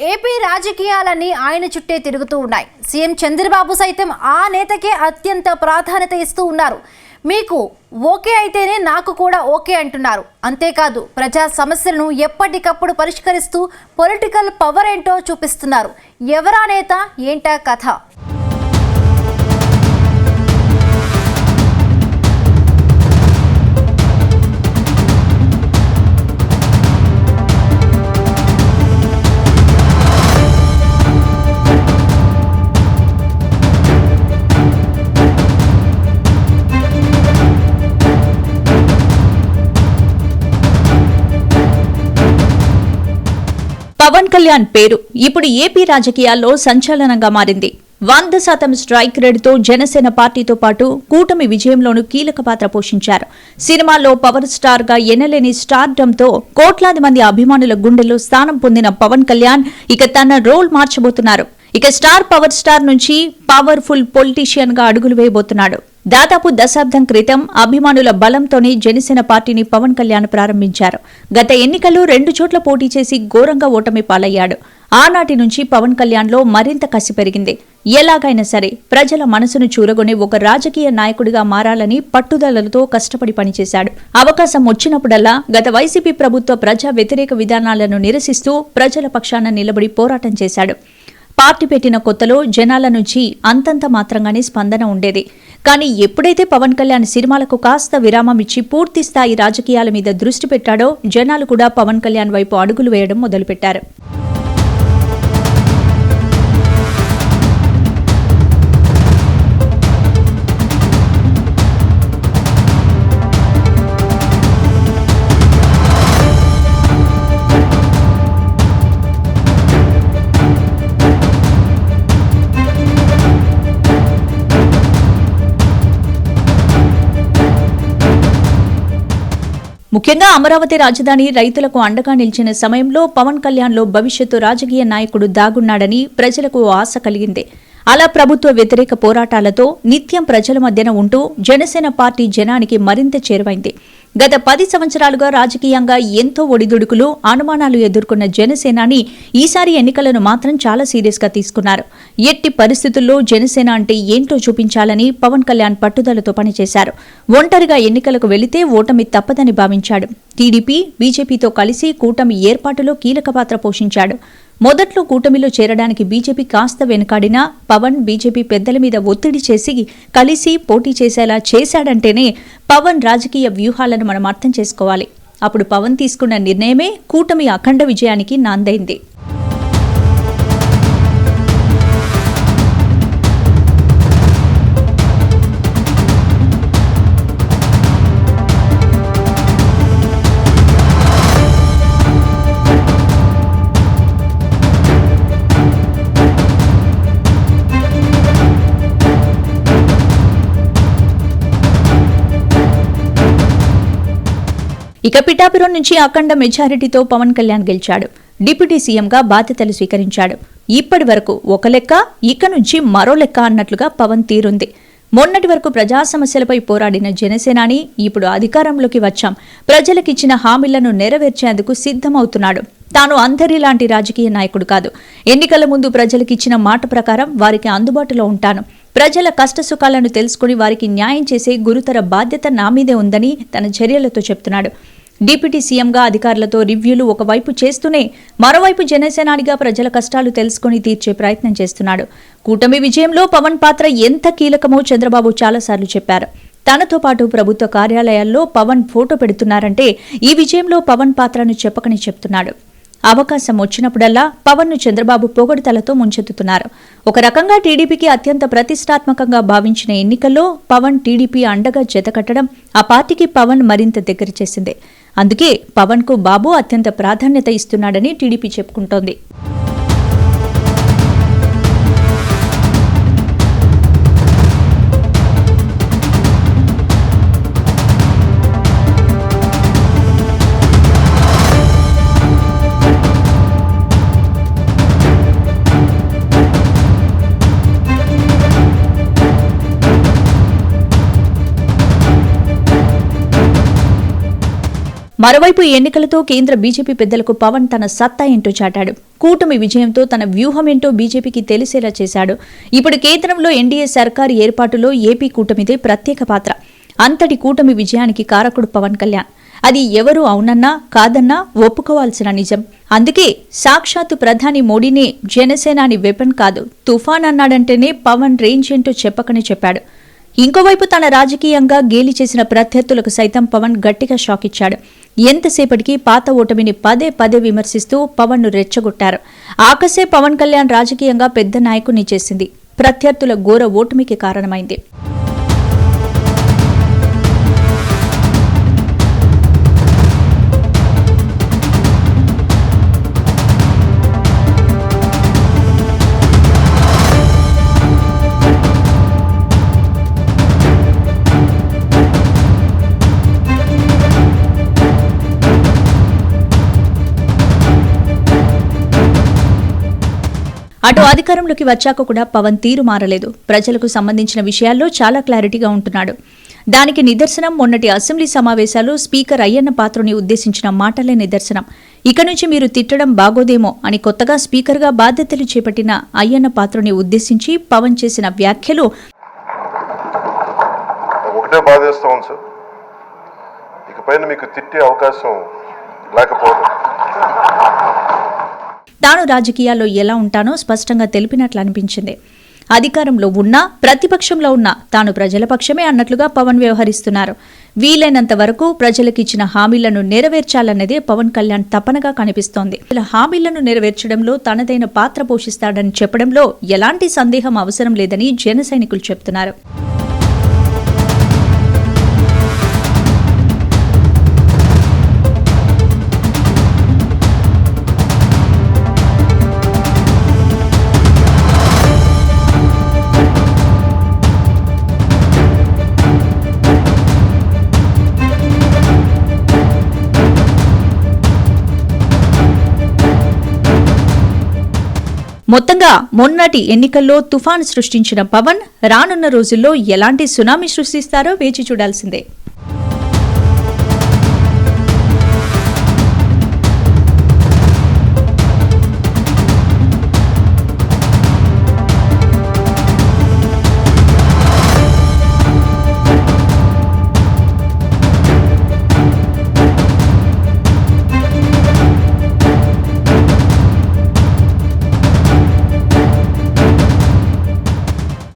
AP రాజకీయాలన్నీ ఆయన చుట్టే తిరుగుతూ ఉన్నాయి. సీఎం చంద్రబాబు సైతం ఆ నేతకే అత్యంత ప్రాధాన్యత ఇస్తూ ఉన్నారు. మీకు ఓకే అయితేనే నాకు కూడా ఓకే అంటున్నారు. అంతేకాదు ప్రజా సమస్యలను ఎప్పటికప్పుడు పరిష్కరిస్తూ పొలిటికల్ పవర్ ఏంటో చూపిస్తున్నారు. ఎవరా నేత, ఏంటా కథ? పవన్ కళ్యాణ్ పేరు ఇప్పుడు ఏపీ రాజకీయాల్లో సంచలనంగా మారింది. 100% స్ట్రైక్ రేటుతో జనసేన పార్టీతో పాటు కూటమి విజయంలోనూ కీలక పాత్ర పోషించారు. సినిమాల్లో పవర్ స్టార్ గా ఎనలేని స్టార్డంతో కోట్లాది మంది అభిమానుల గుండెల్లో స్థానం పొందిన పవన్ కళ్యాణ్ ఇక తన రోల్ మార్చబోతున్నారు. ఇక స్టార్ పవర్ స్టార్ నుంచి పవర్ఫుల్ పొలిటీషియన్ గా అడుగులు వేయబోతున్నాడు. దాదాపు దశాబ్దం క్రితం అభిమానుల బలంతోనే జనసేన పార్టీని పవన్ కళ్యాణ్ ప్రారంభించారు. గత ఎన్నికల్లో 2 చోట్ల పోటీ చేసి ఘోరంగా ఓటమి పాలయ్యాడు. ఆనాటి నుంచి పవన్ కళ్యాణ్లో మరింత కసి పెరిగింది. ఎలాగైనా సరే ప్రజల మనసును చూరగొనే ఒక రాజకీయ నాయకుడిగా మారాలని పట్టుదలతో కష్టపడి పనిచేశాడు. అవకాశం వచ్చినప్పుడల్లా గత వైసీపీ ప్రభుత్వ ప్రజా వ్యతిరేక విధానాలను నిరసిస్తూ ప్రజల పక్షాన నిలబడి పోరాటం చేశాడు. పార్టీ పెట్టిన కొత్తలో జనాల నుంచి అంతంత మాత్రంగానే స్పందన ఉండేది. కానీ ఎప్పుడైతే పవన్ కళ్యాణ్ సినిమాలకు కాస్త విరామం ఇచ్చి పూర్తి స్థాయి రాజకీయాల మీద దృష్టి పెట్టాడో జనాలు కూడా పవన్ కళ్యాణ్ వైపు అడుగులు వేయడం మొదలుపెట్టారు. ముఖ్యంగా అమరావతి రాజధాని రైతులకు అండగా నిలిచిన సమయంలో పవన్ కళ్యాణ్లో భవిష్యత్తు రాజకీయ నాయకుడు దాగున్నాడని ప్రజలకు ఆశ కలిగింది. అలా ప్రభుత్వ వ్యతిరేక పోరాటాలతో నిత్యం ప్రజల మధ్యన ఉంటూ జనసేన పార్టీ జనానికి మరింత చేరువైంది. గత 10 సంవత్సరాలుగా రాజకీయంగా ఎంతో ఒడిదుడుకులు, అనుమానాలు ఎదుర్కొన్న జనసేనాని ఈసారి ఎన్నికలను మాత్రం చాలా సీరియస్ గా తీసుకున్నారు. ఎట్టి పరిస్థితుల్లో జనసేన అంటే ఏంటో చూపించాలని పవన్ కళ్యాణ్ పట్టుదలతో పనిచేశారు. ఒంటరిగా ఎన్నికలకు వెళితే ఓటమి తప్పదని భావించాడు. టీడీపీ, బీజేపీతో కలిసి కూటమి ఏర్పాటులో కీలక పాత్ర పోషించాడు. మొదట్లో కూటమిలో చేరడానికి బీజేపీ కాస్త వెనుకాడినా పవన్ బీజేపీ పెద్దల మీద ఒత్తిడి చేసి కలిసి పోటీ చేసేలా చేశాడంటేనే పవన్ రాజకీయ వ్యూహాలను మనం అర్థం చేసుకోవాలి. అప్పుడు పవన్ తీసుకున్న నిర్ణయమే కూటమి అఖండ విజయానికి నాందైంది. ఇక పిఠాపురం నుంచి అఖండ మెజారిటీతో పవన్ కళ్యాణ్ గెలిచాడు. డిప్యూటీ సీఎంగా బాధ్యతలు స్వీకరించాడు. ఇప్పటి వరకు ఒక లెక్క, ఇక నుంచి మరో లెక్క అన్నట్లుగా పవన్ తీరుంది. మొన్నటి వరకు ప్రజా సమస్యలపై పోరాడిన జనసేనాని ఇప్పుడు అధికారంలోకి వచ్చాం, ప్రజలకిచ్చిన హామీలను నెరవేర్చేందుకు సిద్ధమవుతున్నాడు. తాను అందరిలాంటి రాజకీయ నాయకుడు కాదు. ఎన్నికల ముందు ప్రజలకిచ్చిన మాట ప్రకారం వారికి అందుబాటులో ఉంటాను. ప్రజల కష్టసుఖాలను తెలుసుకుని వారికి న్యాయం చేసే గురుతర బాధ్యత నా మీదే ఉందని తన చర్యలతో చెప్తున్నాడు. డిప్యూటీ సీఎంగా అధికారులతో రివ్యూలు ఒకవైపు చేస్తూనే మరోవైపు జనసేనానిగా ప్రజల కష్టాలు తెలుసుకుని తీర్చే ప్రయత్నం చేస్తున్నాడు. కూటమి విజయంలో పవన్ పాత్ర ఎంత కీలకమో చంద్రబాబు చాలాసార్లు చెప్పారు. తనతో పాటు ప్రభుత్వ కార్యాలయాల్లో పవన్ ఫోటో పెడుతున్నారంటే ఈ విజయంలో పవన్ పాత్రను చెప్పకని చెప్తున్నాడు. అవకాశం వచ్చినప్పుడల్లా పవన్ ను చంద్రబాబు పొగడ్తలతో ముంచెత్తుతున్నారు. ఒక రకంగా టీడీపీకి అత్యంత ప్రతిష్టాత్మకంగా భావించిన ఎన్నికల్లో పవన్ టీడీపీ అండగా జతకట్టడం ఆ పార్టీకి పవన్ మరింత దగ్గర చేసింది. అందుకే పవన్ కు బాబు అత్యంత ప్రాధాన్యత ఇస్తున్నాడని టీడీపీ చెప్పుకుంటోంది. మరోవైపు ఎన్నికలతో కేంద్ర బీజేపీ పెద్దలకు పవన్ తన సత్తా ఏంటో చాటాడు. కూటమి విజయంతో తన వ్యూహం ఏంటో బీజేపీకి తెలిసేలా చేశాడు. ఇప్పుడు కేంద్రంలో ఎన్డీఏ సర్కారు ఏర్పాటులో ఏపీ కూటమిదే ప్రత్యేక పాత్ర. అంతటి కూటమి విజయానికి కారకుడు పవన్ కళ్యాణ్. అది ఎవరు అవునన్నా కాదన్నా ఒప్పుకోవాల్సిన నిజం. అందుకే సాక్షాత్తు ప్రధాని మోడీని జనసేనాని వెపన్ కాదు తుఫాన్ అన్నాడంటేనే పవన్ రేంజ్ ఏంటో చెప్పకనే చెప్పాడు. ఇంకోవైపు తన రాజకీయంగా గేలి చేసిన ప్రత్యర్థులకు సైతం పవన్ గట్టిగా షాక్ ఇచ్చాడు. ఎంతసేపటికి పాత ఓటమిని పదే పదే విమర్శిస్తూ పవన్ ను రెచ్చగొట్టారు. ఆకసే పవన్ కళ్యాణ్ రాజకీయంగా పెద్ద నాయకుని చేసింది. ప్రత్యర్థుల ఘోర ఓటమికి కారణమైంది. అటు అధికారంలోకి వచ్చాక కూడా పవన్ తీరు మారలేదు. ప్రజలకు సంబంధించిన విషయాల్లో చాలా క్లారిటీగా ఉంటున్నాడు. దానికి నిదర్శనం మొన్నటి అసెంబ్లీ సమావేశాలు స్పీకర్ అయ్యన్న పాత్రుని ఉద్దేశించిన మాటలే నిదర్శనం. ఇక నుంచి మీరు తిట్టడం బాగోదేమో అని కొత్తగా స్పీకర్గా బాధ్యతలు చేపట్టిన అయ్యన్న పాత్రుని ఉద్దేశించి పవన్ చేసిన వ్యాఖ్యలు ఒకటే బాధేస్తాం సార్, ఇకపైన మీకు తిట్టే అవకాశం లేకపోవడం. తాను రాజకీయాల్లో ఎలా ఉంటానో స్పష్టంగా తెలిపినట్లు అనిపించింది. అధికారంలో ఉన్నా ప్రతిపక్షంలో ఉన్నా తాను ప్రజల పక్షమే అన్నట్లుగా పవన్ వ్యవహరిస్తున్నారు. వీలైనంత వరకు ప్రజలకిచ్చిన హామీలను నెరవేర్చాలన్నదే పవన్ కళ్యాణ్ తపనగా కనిపిస్తోంది. ఇలా హామీలను నెరవేర్చడంలో తనదైన పాత్ర పోషిస్తాడని చెప్పడంలో ఎలాంటి సందేహం అవసరం లేదని జన సైనికులు చెబుతున్నారు. మొత్తంగా మొన్నటి ఎన్నికల్లో తుఫాను సృష్టించిన పవన్ రానున్న రోజుల్లో ఎలాంటి సునామీ సృష్టిస్తారో వేచి చూడాల్సిందే.